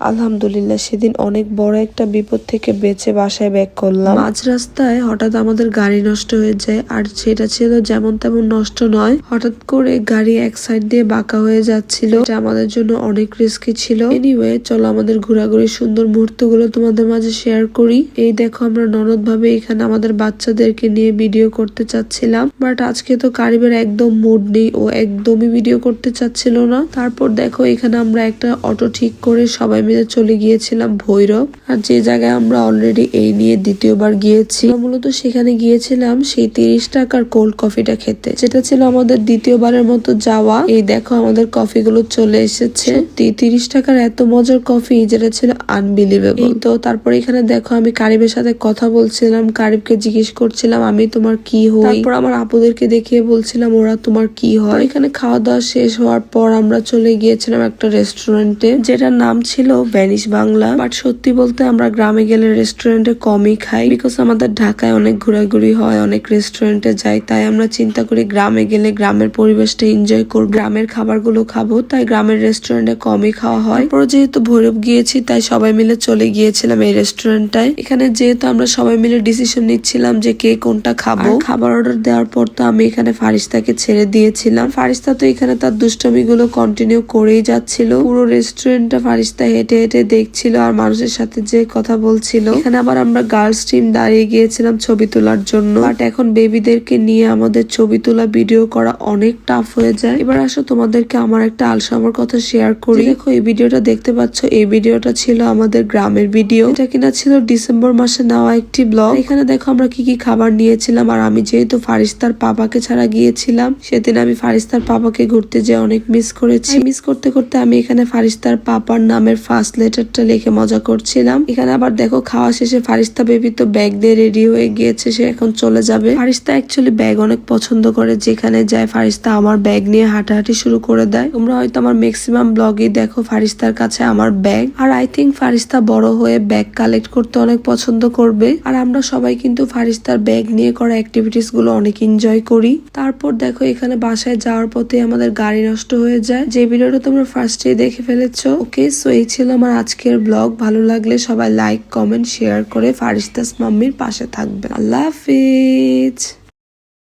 আলহামদুলিল্লাহ সেদিন অনেক বড় একটা বিপদ থেকে বেঁচে বাসায় ব্যাক করলাম। মাঝ রাস্তায় হঠাৎ আমাদের গাড়ি নষ্ট হয়ে যায়, আর সেটা ছিল যেমন তেমন নষ্ট নয়, হঠাৎ করে গাড়ি এক সাইড দিয়ে বাঁকা হয়ে যাচ্ছিল। এটা আমাদের জন্য অনেক রিস্কি ছিল। এনিওয়ে চলো আমাদের ঘোরাঘুরির সুন্দর মুহূর্তগুলো তোমাদের মাঝে শেয়ার করি। এই দেখো আমরা ননদ ভাবে এখানে আমাদের বাচ্চাদেরকে নিয়ে ভিডিও করতে চাচ্ছিলাম, বাট আজকে তো কারিবের একদম মুড নেই, ও একদমই ভিডিও করতে চাচ্ছিল না। তারপর দেখো এখানে আমরা একটা অটো ঠিক করে সবাই মিলে চলে গিয়েছিলাম ভৈরব, আর যে জায়গায় আমরা অলরেডি এই নিয়ে দ্বিতীয়বার গিয়েছি। মূলত সেখানে গিয়েছিলাম সেই 30 টাকার কোল্ড কফিটা খেতে, যেটা ছিল আমাদের দ্বিতীয়বারের মতো যাওয়া। এই দেখো আমাদের কফি গুলো চলে এসেছে। 30 টাকার এত মজার কফি, যেটা ছিল আনবিলিভেবল। তো তারপর এখানে দেখো আমি কারিবের সাথে কথা বলছিলাম, কারিবকে জিজ্ঞেস করছিলাম আমি তোমার কি হই, তারপর আমার আপুদেরকে দেখিয়ে বলছিলাম ওরা তোমার কি হয়। এখানে খাওয়া দাওয়া শেষ হওয়ার পর আমরা চলে গিয়েছিলাম একটা রেস্টুরেন্টে, যেটার নাম ছিল ভ্যানিশ বাংলা। বাট সত্যি বলতে আমরা গ্রামে গেলে রেস্টুরেন্টে কমই খাই, বিকজ আমাদের ঢাকায় অনেক ঘোরাঘুরি হয়, অনেক রেস্টুরেন্টে যাই, তাই আমরা চিন্তা করি গ্রামে গেলে গ্রামের পরিবেশটা এনজয় করব, গ্রামের খাবারগুলো খাবো, তাই গ্রামের রেস্টুরেন্টে কমই খাওয়া হয়। তারপর যেহেতু ভৈরব গিয়েছি তাই সবাই মিলে চলে গিয়েছিলাম এই রেস্টুরেন্টটায়। এখানে যেহেতু আমরা সবাই মিলে ডিসিশন নিচ্ছিলাম যে কে কোনটা খাবো, খাবার অর্ডার দেওয়ার পর তো আমি এখানে ফারিস্তাকে ছেড়ে দিয়েছিলাম। ফারিস্তা তো এখানে তার দুষ্টমি গুলো কন্টিনিউ করেই যাচ্ছিল। পুরো রেস্টুরেন্টটা ফারিস্তা হেঁটে হেঁটে দেখছিল আর মানুষের সাথে যে কথা বলছিল। এখানে আবার আমরা গার্লস টিম দাঁড়িয়ে গিয়েছিলাম ছবি তোলার জন্য, বাট এখন বেবিদেরকে নিয়ে আমাদের ছবি তোলা ভিডিও করা অনেক টাফ হয়ে যায়। এবার আসো তোমাদেরকে আমার একটা আলসামার কথা শেয়ার করি। দেখো এই ভিডিওটা দেখতে পাচ্ছ, এই ভিডিওটা ছিল আমাদের গ্রামের ভিডিও, এটা কিনা ছিল ডিসেম্বর মাসে নেওয়া একটি ব্লগ। এখানে দেখো আমরা কি কি খাবার নিয়েছিলাম, আর আমি যেহেতু ফারিস্তার পাপাকে ছাড়া গিয়েছিলাম, সেদিন আমি ফারিস্তার পাপাকে ঘুরতে যেয়ে অনেক মিস করেছি। মিস করতে করতে আমি এখানে ফারিস্তার পাপার নামের ফার্স্ট লেটারটা লিখে মজা করছিলাম। এখানে আবার দেখো খাওয়া শেষে ফারিস্তা বেবি তো ব্যাগ দিয়ে রেডি হয়ে গিয়েছে, সে এখন চলে যাবে। ফারিস্তা অ্যাকচুয়ালি ব্যাগ অনেক পছন্দ করে, যেখানে যায় ফারিস্তা আমার ব্যাগ নিয়ে হাঁটাহাঁটি শুরু করে দেয়। তোমরা হয়তো আমার ম্যাক্সিমাম ব্লগে দেখো ফারিস্তার কাছে আমার ব্যাগ, আর আই থিঙ্ক ফারিস্তা বড় হয়ে ব্যাগ কালেক্ট করতে অনেক পছন্দ করবে। আর আমরা সবাই কিন্তু ফারিস্তার ব্যাগ নিয়ে করা অ্যাক্টিভিটিস গুলো অনেক এনজয় করি। তারপর দেখো এখানে বাসায় যাওয়ার পথে আমাদের গাড়ি নষ্ট হয়ে যায়, যে ভিডিওটা তোমরা ফার্স্টে দেখে ফেলেছো। ওকে, সো এই ছিল আমার আজকের ব্লগ। ভালো লাগলে সবাই লাইক, কমেন্ট, শেয়ার করে ফারিস্তাস মাম্মির পাশে থাকবে। আল্লাহ হাফিজ।